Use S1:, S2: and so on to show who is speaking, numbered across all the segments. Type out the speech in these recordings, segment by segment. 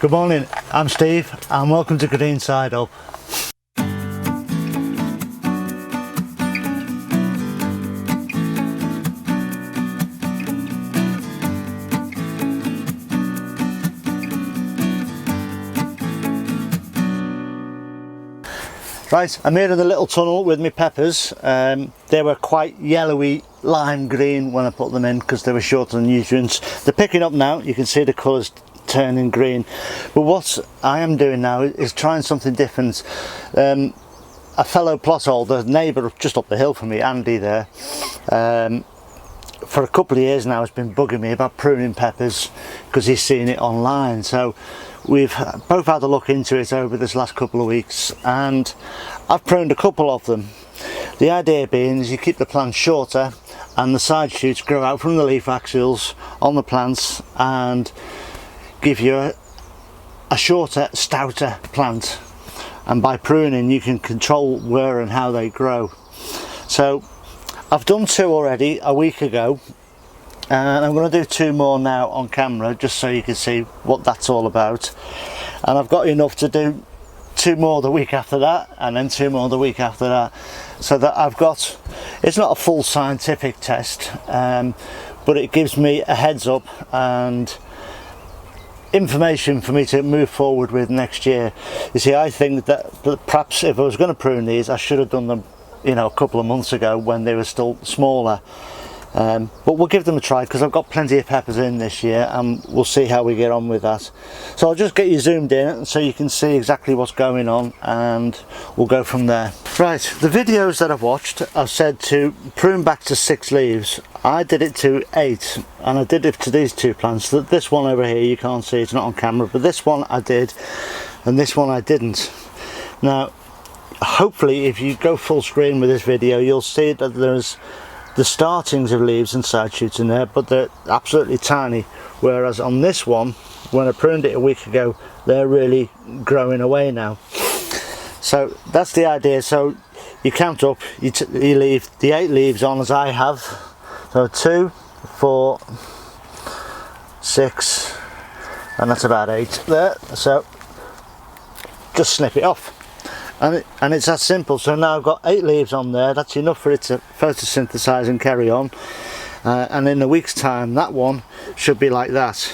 S1: Good morning, I'm Steve and welcome to Green Side Up. Right, I'm here in the little tunnel with my peppers. They were quite yellowy lime green when I put them in because they were short on nutrients. They're picking up now, you can see the colours turning green. But what I am doing now is trying something different. A fellow plot holder, neighbour just up the hill from me, Andy there, for a couple of years now has been bugging me about pruning peppers because he's seen it online. So we've both had a look into it over this last couple of weeks and I've pruned a couple of them. The idea being is you keep the plants shorter and the side shoots grow out from the leaf axils on the plants and give you a shorter, stouter plant. And by pruning you can control where and how they grow. So I've done 2 already a week ago and I'm going to do 2 more now on camera just so you can see what that's all about. And I've got enough to do 2 more the week after that and then 2 more the week after that, so that I've got, it's not a full scientific test, but it gives me a heads up and information for me to move forward with next year. You see, I think that perhaps if I was going to prune these I should have done them, you know, a couple of months ago when they were still smaller. But we'll give them a try because I've got plenty of peppers in this year and we'll see how we get on with that. So I'll just get you zoomed in so you can see exactly what's going on and we'll go from there. Right, the videos that I've watched I've said to prune back to 6 leaves. I did it to 8 and I did it to these 2 plants. This one over here you can't see, it's not on camera, but this one I did and this one I didn't. Now hopefully if you go full screen with this video you'll see that there's the startings of leaves and side shoots in there, but they're absolutely tiny, whereas on this one when I pruned it a week ago they're really growing away now. So that's the idea. So you count up, you leave the 8 leaves on as I have, so 2, 4, 6 and that's about 8 there. So just snip it off. And it's that simple. So now I've got 8 leaves on there, that's enough for it to photosynthesize and carry on, and in a week's time that one should be like that.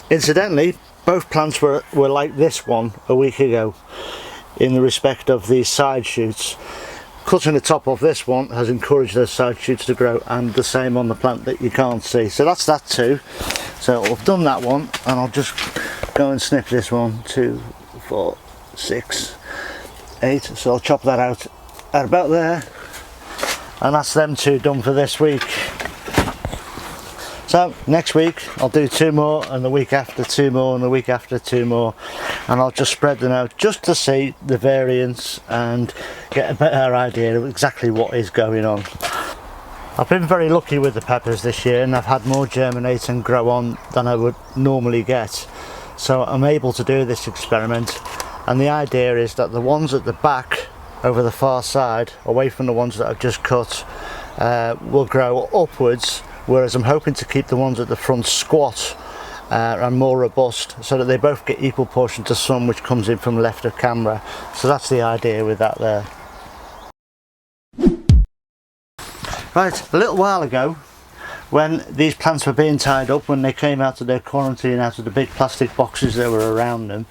S1: Incidentally, both plants were like this one a week ago in the respect of these side shoots. Cutting the top off this one has encouraged those side shoots to grow, and the same on the plant that you can't see. So that's that too. So I've done that one and I'll just go and snip this one. 2, 4, 6, 8, so I'll chop that out at about there, and that's them 2 done for this week. So next week I'll do 2 more, and the week after 2 more, and the week after 2 more, and I'll just spread them out just to see the variance and get a better idea of exactly what is going on. I've been very lucky with the peppers this year and I've had more germinate and grow on than I would normally get, so I'm able to do this experiment. And the idea is that the ones at the back over the far side, away from the ones that I've just cut, will grow upwards, whereas I'm hoping to keep the ones at the front squat and more robust, so that they both get equal portion to sun which comes in from left of camera. So that's the idea with that there. Right, a little while ago when these plants were being tied up, when they came out of their quarantine, out of the big plastic boxes that were around them,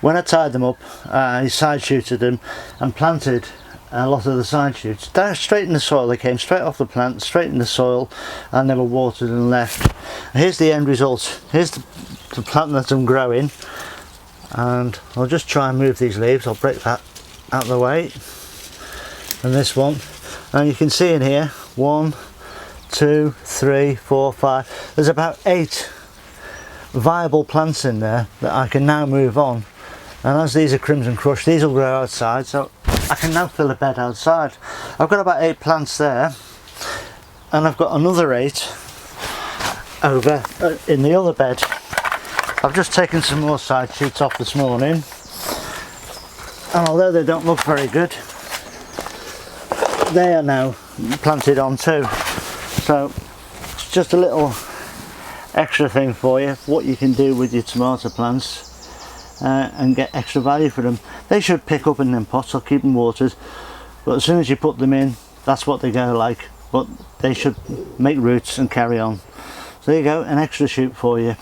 S1: when I tied them up, I side shooted them and planted a lot of the side shoots down straight in the soil. They came straight off the plant, straight in the soil, and they were watered and left. And here's the end result. Here's the plant that I'm growing, and I'll just try and move these leaves. I'll break that out of the way, and this one, and you can see in here 1, 2, 3, 4, 5. There's about 8 viable plants in there that I can now move on. And as these are crimson crush, these will grow outside, so I can now fill a bed outside. I've got about 8 plants there, and I've got another 8 over in the other bed. I've just taken some more side shoots off this morning, and although they don't look very good, they are now planted on too. So it's just a little extra thing for you, what you can do with your tomato plants. and get extra value for them. They should pick up in them pots. I'll keep them watered, but as soon as you put them in, that's what they go like. But they should make roots and carry on. So there you go, an extra shoot for you.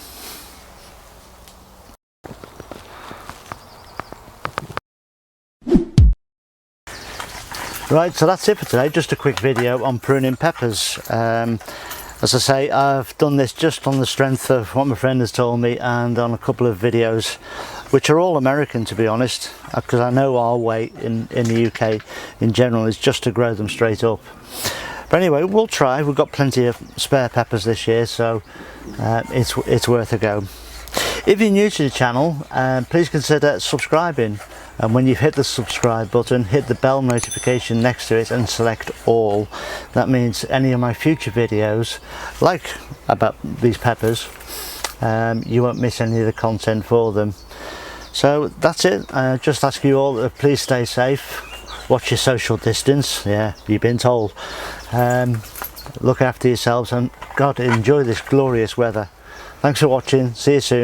S1: Right, so that's it for today. Just a quick video on pruning peppers. As I say, I've done this just on the strength of what my friend has told me and on a couple of videos, which are all American, to be honest, because I know our way in the UK in general is just to grow them straight up. But anyway, we'll try. We've got plenty of spare peppers this year, so it's worth a go. If you're new to the channel, please consider subscribing, and when you've hit the subscribe button, hit the bell notification next to it and select all. That means any of my future videos, like about these peppers, you won't miss any of the content for them. So that's it. Just ask you all to please stay safe, watch your social distance, yeah, you've been told, look after yourselves, and God, enjoy this glorious weather. Thanks for watching, see you soon.